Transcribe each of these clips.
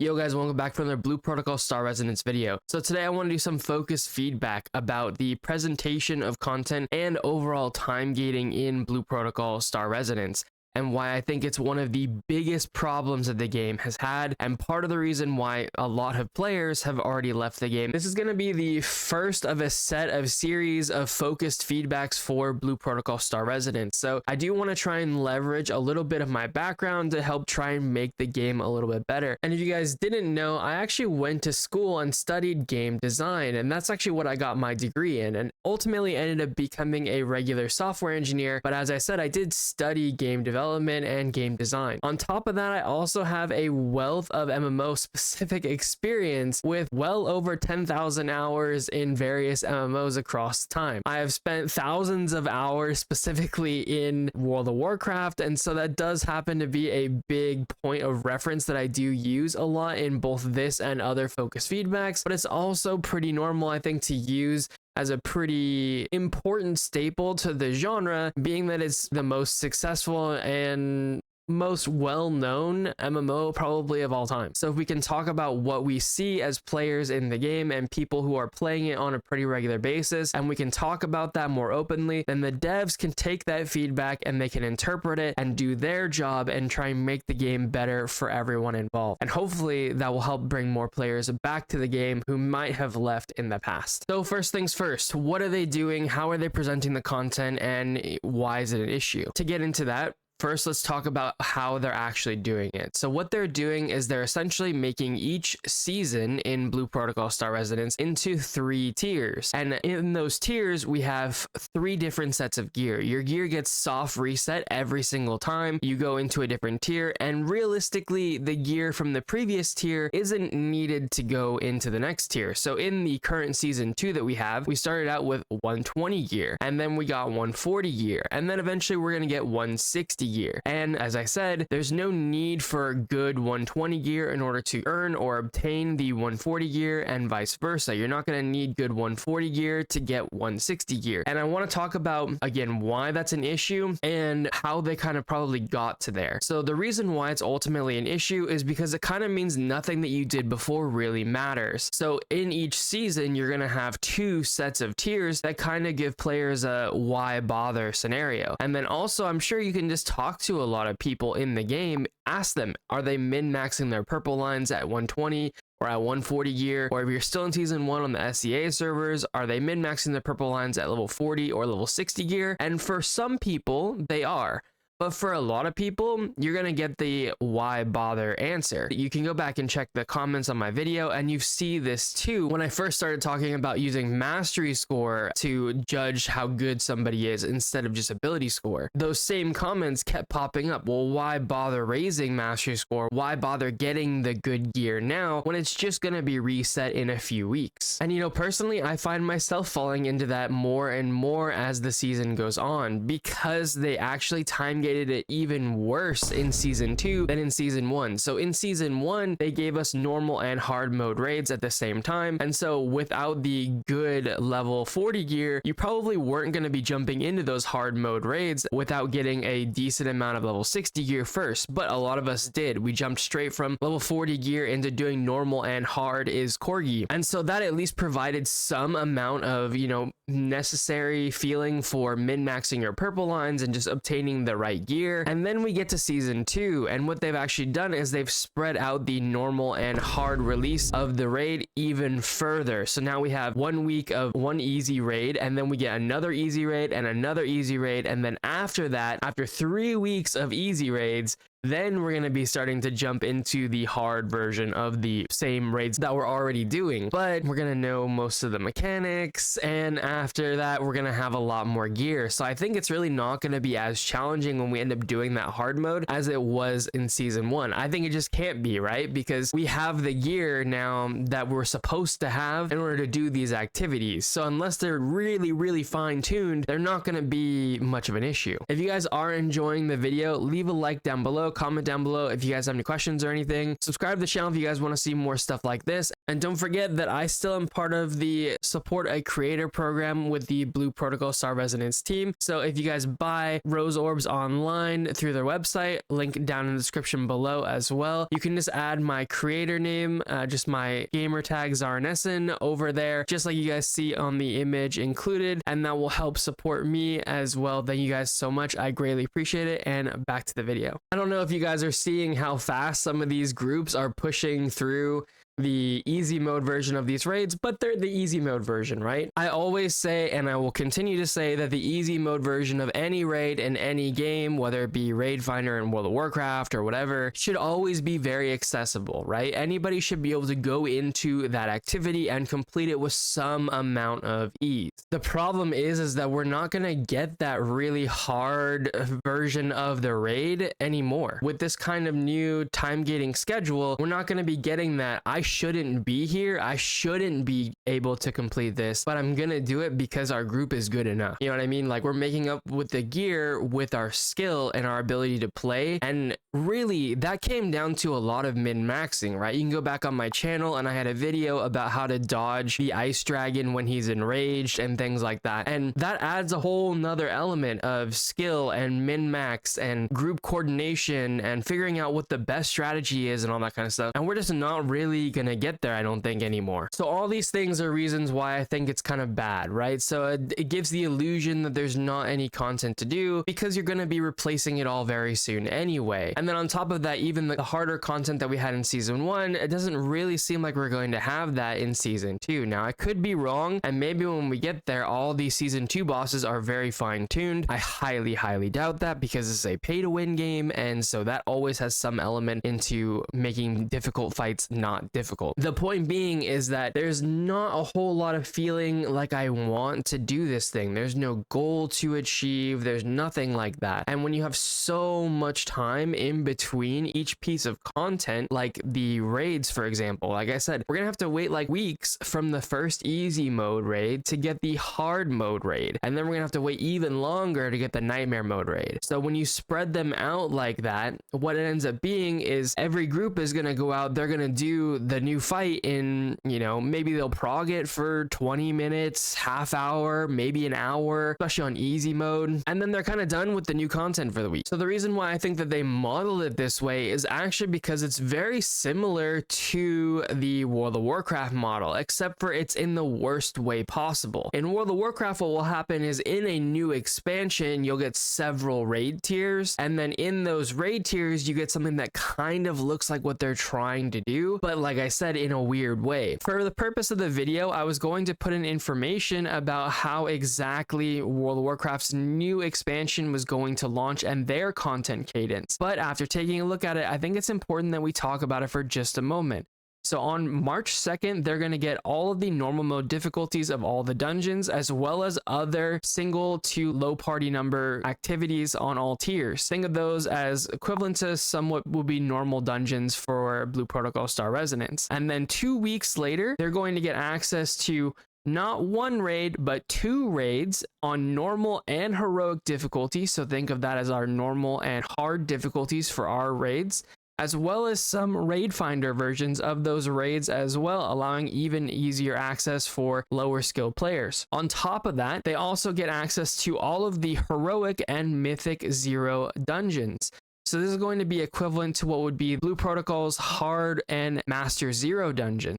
Yo guys, welcome back for another Blue Protocol Star Resonance video. So today I want to do some focused feedback about the presentation of content and overall time gating in Blue Protocol Star Resonance, and why I think it's one of the biggest problems that the game has had, and part of the reason why a lot of players have already left the game. This is going to be the first of a set of series of focused feedbacks for Blue Protocol Star Resonance. So I do want to try and leverage a little bit of my background to help try and make the game a little bit better. And if you guys didn't know, I actually went to school and studied game design, and that's actually what I got my degree in, and ultimately ended up becoming a regular software engineer. But as I said, I did study game development and game design. On top of that, I also have a wealth of MMO specific experience with well over 10,000 hours in various MMOs across time. I have spent thousands of hours specifically in World of Warcraft, and so that does happen to be a big point of reference that I do use a lot in both this and other focus feedbacks, but it's also pretty normal, I think, to use as a pretty important staple to the genre, being that it's the most successful and most well-known MMO probably of all time. So if we can talk about what we see as players in the game and people who are playing it on a pretty regular basis, and we can talk about that more openly, then the devs can take that feedback and they can interpret it and do their job and try and make the game better for everyone involved. And hopefully that will help bring more players back to the game who might have left in the past. So first things first, what are they doing? How are they presenting the content? And why is it an issue? To get into that, first, let's talk about how they're actually doing it. So what they're doing is they're essentially making each season in Blue Protocol Star Resonance into 3 tiers. And in those tiers, we have 3 different sets of gear. Your gear gets soft reset every single time you go into a different tier. And realistically, the gear from the previous tier isn't needed to go into the next tier. So in the current season 2 that we have, we started out with 120 gear, and then we got 140 gear. And then eventually we're going to get 160 gear. And as I said, there's no need for good 120 gear in order to earn or obtain the 140 gear, and vice versa. You're not going to need good 140 gear to get 160 gear. And I want to talk about, again, why that's an issue and how they kind of probably got to there. So the reason why it's ultimately an issue is because it kind of means nothing that you did before really matters. So in each season, you're going to have 2 sets of tiers that kind of give players a why bother scenario. And then also, I'm sure you can just talk to a lot of people in the game, ask them, are they min-maxing their purple lines at 120 or at 140 gear? Or if you're still in season 1 on the SEA servers, are they min-maxing their purple lines at level 40 or level 60 gear? And for some people, they are. But for a lot of people, you're going to get the why bother answer. You can go back and check the comments on my video, and you see this too when I first started talking about using mastery score to judge how good somebody is instead of just ability score. Those same comments kept popping up. Well, why bother raising mastery score? Why bother getting the good gear now when it's just going to be reset in a few weeks? And you know, personally, I find myself falling into that more and more as the season goes on, because they actually time it even worse in season 2 than in season 1. So in season 1, they gave us normal and hard mode raids at the same time, and so without the good level 40 gear, you probably weren't going to be jumping into those hard mode raids without getting a decent amount of level 60 gear first. But a lot of us did. We jumped straight from level 40 gear into doing normal and hard is corgi, and so that at least provided some amount of, you know, necessary feeling for min-maxing your purple lines and just obtaining the right gear. And then we get to season 2, and what they've actually done is they've spread out the normal and hard release of the raid even further. So now we have 1 week of 1 easy raid, and then we get another easy raid and another easy raid, and then after that, after 3 weeks of easy raids, then we're going to be starting to jump into the hard version of the same raids that we're already doing. But we're going to know most of the mechanics, and after that, we're going to have a lot more gear. So I think it's really not going to be as challenging when we end up doing that hard mode as it was in season 1. I think it just can't be, right? Because we have the gear now that we're supposed to have in order to do these activities. So unless they're really, really fine-tuned, they're not going to be much of an issue. If you guys are enjoying the video, leave a like down below. comment down below if you guys have any questions or anything. Subscribe to the channel if you guys want to see more stuff like this. And don't forget that I still am part of the Support a Creator program with the Blue Protocol Star Resonance team. So if you guys buy Rose Orbs online through their website, link down in the description below as well, you can just add my creator name, just my gamer tag Zarnessen over there, just like you guys see on the image included, and that will help support me as well. Thank you guys so much. I greatly appreciate it. And back to the video. I don't know if you guys are seeing how fast some of these groups are pushing through the easy mode version of these raids, but they're the easy mode version, right? I always say, and I will continue to say, that the easy mode version of any raid in any game, whether it be Raid Finder in World of Warcraft or whatever, should always be very accessible, right? Anybody should be able to go into that activity and complete it with some amount of ease. The problem is that we're not gonna get that really hard version of the raid anymore. With this kind of new time gating schedule, we're not gonna be getting that I shouldn't be here, I shouldn't be able to complete this, but I'm gonna do it because our group is good enough. You know what I mean? Like, we're making up with the gear with our skill and our ability to play. And really, that came down to a lot of min-maxing, right? You can go back on my channel and I had a video about how to dodge the ice dragon when he's enraged and things like that. And that adds a whole nother element of skill and min-max and group coordination and figuring out what the best strategy is and all that kind of stuff. And we're just not really gonna get there, I don't think, anymore. So all these things are reasons why I think it's kind of bad, right? So it gives the illusion that there's not any content to do because you're gonna be replacing it all very soon anyway. And then on top of that, even the harder content that we had in season 1, it doesn't really seem like we're going to have that in season 2. Now, I could be wrong, and maybe when we get there, all these season 2 bosses are very fine-tuned. I highly doubt that because it's a pay-to-win game, and so that always has some element into making difficult fights not difficult. The point being is that there's not a whole lot of feeling like I want to do this thing. There's no goal to achieve. There's nothing like that. And when you have so much time in between each piece of content, like the raids, for example, like I said, we're gonna have to wait like weeks from the first easy mode raid to get the hard mode raid. And then we're gonna have to wait even longer to get the nightmare mode raid. So when you spread them out like that, what it ends up being is every group is gonna go out, they're gonna do the new fight in, you know, maybe they'll prog it for 20 minutes, half hour, maybe an hour, especially on easy mode, and then they're kind of done with the new content for the week. So the reason why I think that they modeled it this way is actually because it's very similar to the World of Warcraft model, except for it's in the worst way possible. In World of Warcraft, what will happen is in a new expansion, you'll get several raid tiers, and then in those raid tiers, you get something that kind of looks like what they're trying to do, but like I said, in a weird way. For the purpose of the video, I was going to put in information about how exactly World of Warcraft's new expansion was going to launch and their content cadence. But after taking a look at it, I think it's important that we talk about it for just a moment. So on March 2nd, they're going to get all of the normal mode difficulties of all the dungeons, as well as other single to low party number activities on all tiers. Think of those as equivalent to somewhat would be normal dungeons for Blue Protocol Star Resonance. And then 2 weeks later, they're going to get access to not one raid, but 2 raids on normal and heroic difficulty. So think of that as our normal and hard difficulties for our raids, as well as some raid finder versions of those raids as well, allowing even easier access for lower skilled players. On top of that, they also get access to all of the heroic and mythic 0 dungeons. So this is going to be equivalent to what would be Blue Protocol's hard and master 0 dungeons.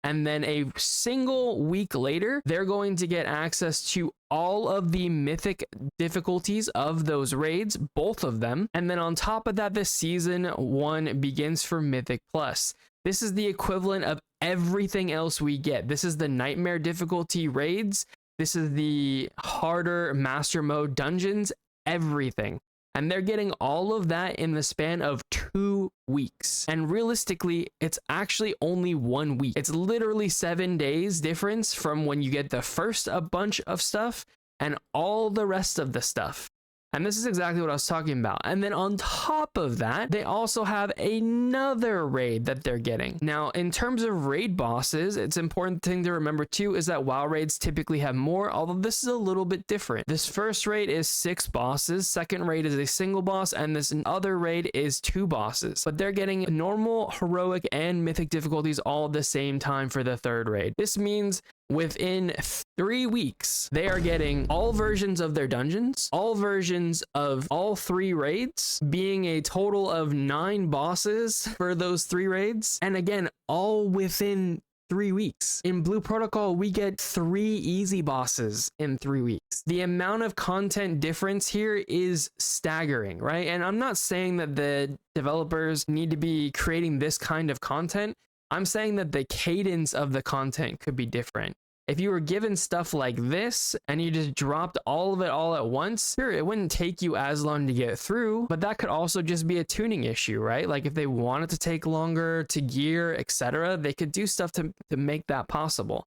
And then a single week later, they're going to get access to all of the mythic difficulties of those raids, both of them. And then on top of that, the season 1 begins for Mythic Plus. This is the equivalent of everything else we get. This is the nightmare difficulty raids. This is the harder master mode dungeons, everything. And they're getting all of that in the span of 2 weeks. And realistically, it's actually only 1 week. It's literally 7 days difference from when you get the first a bunch of stuff and all the rest of the stuff. And this is exactly what I was talking about. And then on top of that, they also have another raid that they're getting. Now, in terms of raid bosses, it's important thing to remember too is that WoW raids typically have more, although this is a little bit different. This first raid is 6 bosses, second raid is a single boss, and this other raid is 2 bosses. But they're getting normal, heroic, and mythic difficulties all at the same time for the third raid. This means within 3 weeks, they are getting all versions of their dungeons, all versions of all 3 raids, being a total of 9 bosses for those 3 raids. And again, all within 3 weeks. In Blue Protocol, we get 3 easy bosses in 3 weeks. The amount of content difference here is staggering, right? And I'm not saying that the developers need to be creating this kind of content. I'm saying that the cadence of the content could be different. If you were given stuff like this and you just dropped all of it all at once, sure, it wouldn't take you as long to get through, but that could also just be a tuning issue, right? Like if they wanted to take longer to gear, etc., they could do stuff to make that possible.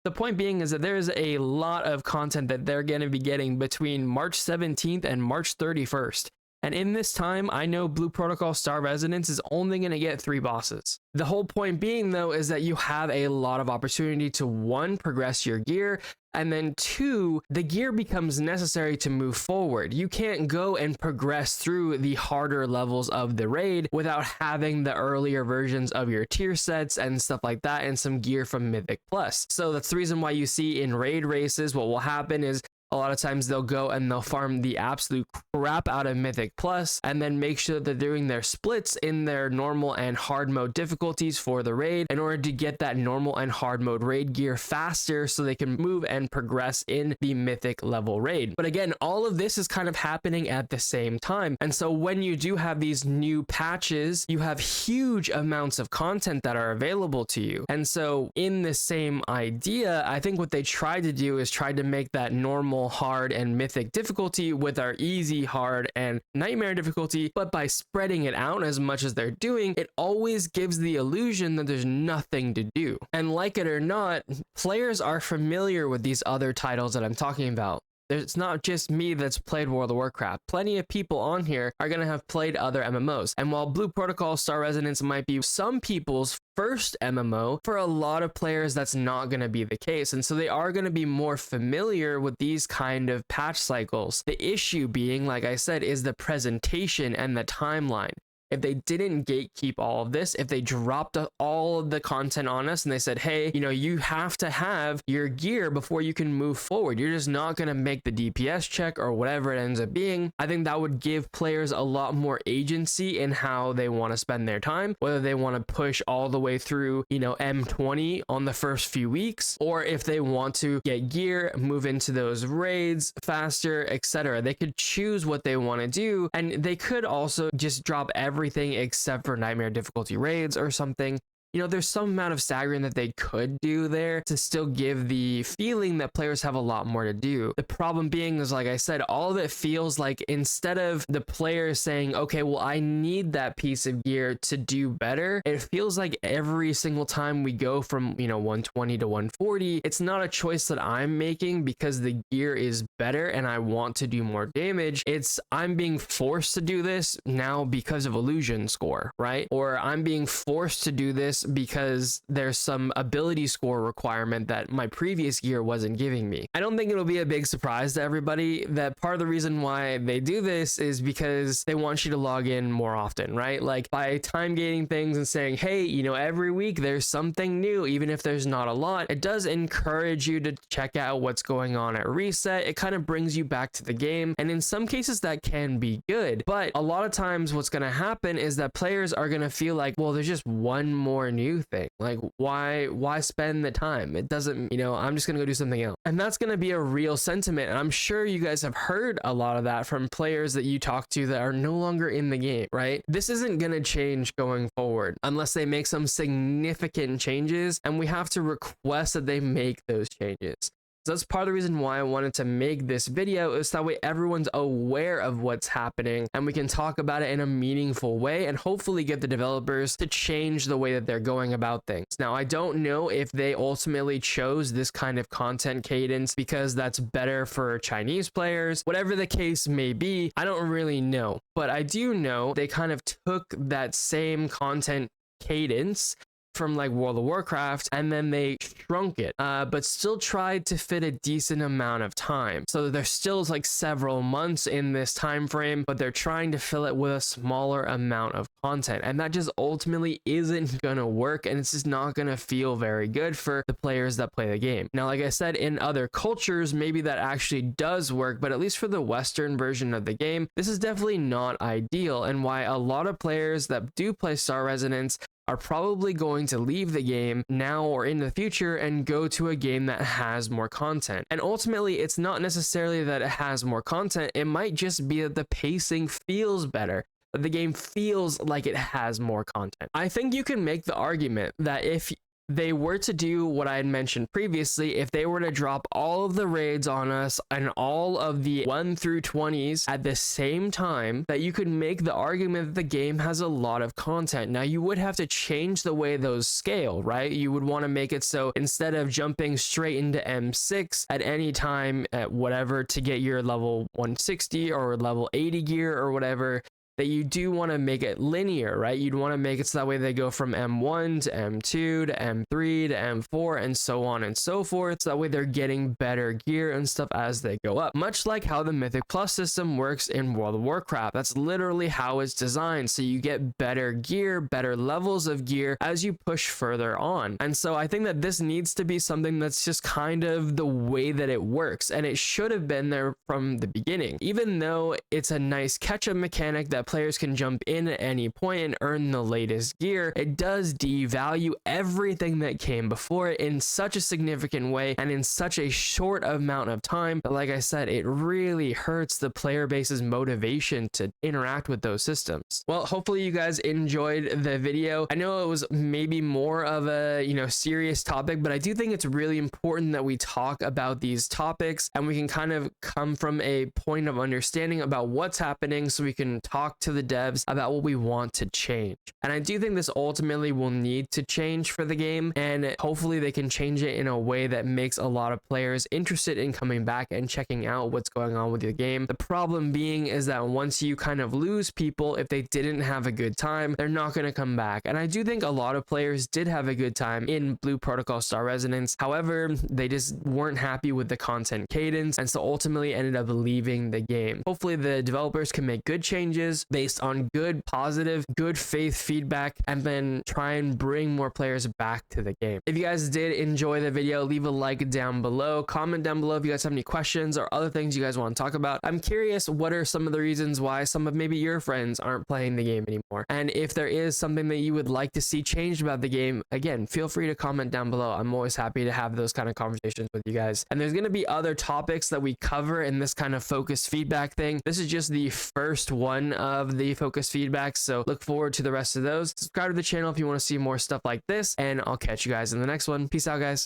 The point being is that there's a lot of content that they're going to be getting between March 17th and March 31st. And in this time, I know Blue Protocol Star Resonance is only going to get 3 bosses. The whole point being, though, is that you have a lot of opportunity to 1, progress your gear, and then 2, the gear becomes necessary to move forward. You can't go and progress through the harder levels of the raid without having the earlier versions of your tier sets and stuff like that and some gear from Mythic Plus. So that's the reason why you see in raid races, what will happen is a lot of times they'll go and they'll farm the absolute crap out of Mythic Plus and then make sure that they're doing their splits in their normal and hard mode difficulties for the raid in order to get that normal and hard mode raid gear faster so they can move and progress in the Mythic level raid. But again, all of this is kind of happening at the same time. And so when you do have these new patches, you have huge amounts of content that are available to you. And so in the same idea, I think what they tried to do is try to make that normal, hard, and mythic difficulty with our easy, hard, and nightmare difficulty, but by spreading it out as much as they're doing, it always gives the illusion that there's nothing to do. And like it or not, players are familiar with these other titles that I'm talking about. It's not just me that's played World of Warcraft. Plenty of people on here are going to have played other MMOs. And while Blue Protocol Star Resonance might be some people's first MMO, for a lot of players that's not going to be the case. And so they are going to be more familiar with these kind of patch cycles. The issue being, like I said, is the presentation and the timeline. If they didn't gatekeep all of this, if they dropped all of the content on us and they said, hey, you know, you have to have your gear before you can move forward. You're just not going to make the DPS check or whatever it ends up being. I think that would give players a lot more agency in how they want to spend their time, whether they want to push all the way through, you know, M20 on the first few weeks, or if they want to get gear, move into those raids faster, etc. They could choose what they want to do, and they could also just drop everything except for nightmare difficulty raids or something. You know, there's some amount of staggering that they could do there to still give the feeling that players have a lot more to do. The problem being is, like I said, all of it feels like instead of the players saying, okay, well, I need that piece of gear to do better, it feels like every single time we go from, you know, 120 to 140, it's not a choice that I'm making because the gear is better and I want to do more damage. It's I'm being forced to do this now because of illusion score, right? Or I'm being forced to do this because there's some ability score requirement that my previous gear wasn't giving me. I don't think it'll be a big surprise to everybody that part of the reason why they do this is because they want you to log in more often, right? Like by time gating things and saying, hey, you know, every week there's something new, even if there's not a lot, it does encourage you to check out what's going on at reset. It kind of brings you back to the game. And in some cases that can be good, but a lot of times what's going to happen is that players are going to feel like, well, there's just one more new thing. Like why spend the time? It doesn't, you know, I'm just gonna go do something else. And that's gonna be a real sentiment, and I'm sure you guys have heard a lot of that from players that you talk to that are no longer in the game, right? This isn't gonna change going forward unless they make some significant changes, and we have to request that they make those changes. So that's part of the reason why I wanted to make this video, is that way everyone's aware of what's happening and we can talk about it in a meaningful way and hopefully get the developers to change the way that they're going about things. Now, I don't know if they ultimately chose this kind of content cadence because that's better for Chinese players. Whatever the case may be, I don't really know. But I do know they kind of took that same content cadence from like World of Warcraft and then they shrunk it, but still tried to fit a decent amount of time. So there's still like several months in this time frame, but they're trying to fill it with a smaller amount of content, and that just ultimately isn't gonna work, and it's just not gonna feel very good for the players that play the game. Now, like I said, in other cultures maybe that actually does work, but at least for the Western version of the game, this is definitely not ideal, and why a lot of players that do play Star Resonance are probably going to leave the game now or in the future and go to a game that has more content. And ultimately, it's not necessarily that it has more content, it might just be that the pacing feels better, that the game feels like it has more content. I think you can make the argument that if they were to do what I had mentioned previously, if they were to drop all of the raids on us and all of the 1 through 20s at the same time, that you could make the argument that the game has a lot of content. Now, you would have to change the way those scale, right? You would want to make it so instead of jumping straight into M6 at any time at whatever to get your level 160 or level 80 gear or whatever, that you do want to make it linear, right? You'd want to make it so that way they go from M1 to M2 to M3 to M4 and so on and so forth. So that way they're getting better gear and stuff as they go up. Much like how the Mythic Plus system works in World of Warcraft. That's literally how it's designed. So you get better gear, better levels of gear as you push further on. And so I think that this needs to be something that's just kind of the way that it works. And it should have been there from the beginning. Even though it's a nice catch-up mechanic that players can jump in at any point and earn the latest gear, it does devalue everything that came before it in such a significant way and in such a short amount of time that, like I said, it really hurts the player base's motivation to interact with those systems. Well, hopefully you guys enjoyed the video. I know it was maybe more of a, serious topic, but I do think it's really important that we talk about these topics and we can kind of come from a point of understanding about what's happening so we can talk to the devs about what we want to change. And I do think this ultimately will need to change for the game, and hopefully they can change it in a way that makes a lot of players interested in coming back and checking out what's going on with the game. The problem being is that once you kind of lose people, if they didn't have a good time, they're not going to come back. And I do think a lot of players did have a good time in Blue Protocol Star Resonance. However, they just weren't happy with the content cadence and so ultimately ended up leaving the game. Hopefully the developers can make good changes based on good, positive, good faith feedback, and then try and bring more players back to the game. If you guys did enjoy the video, leave a like down below, comment down below if you guys have any questions or other things you guys want to talk about. I'm curious, what are some of the reasons why some of maybe your friends aren't playing the game anymore? And if there is something that you would like to see changed about the game, again, feel free to comment down below. I'm always happy to have those kind of conversations with you guys. And there's going to be other topics that we cover in this kind of focused feedback thing. This is just the first one of the focused feedback, so look forward to the rest of those. Subscribe to the channel if you want to see more stuff like this, and I'll catch you guys in the next one. Peace out, guys.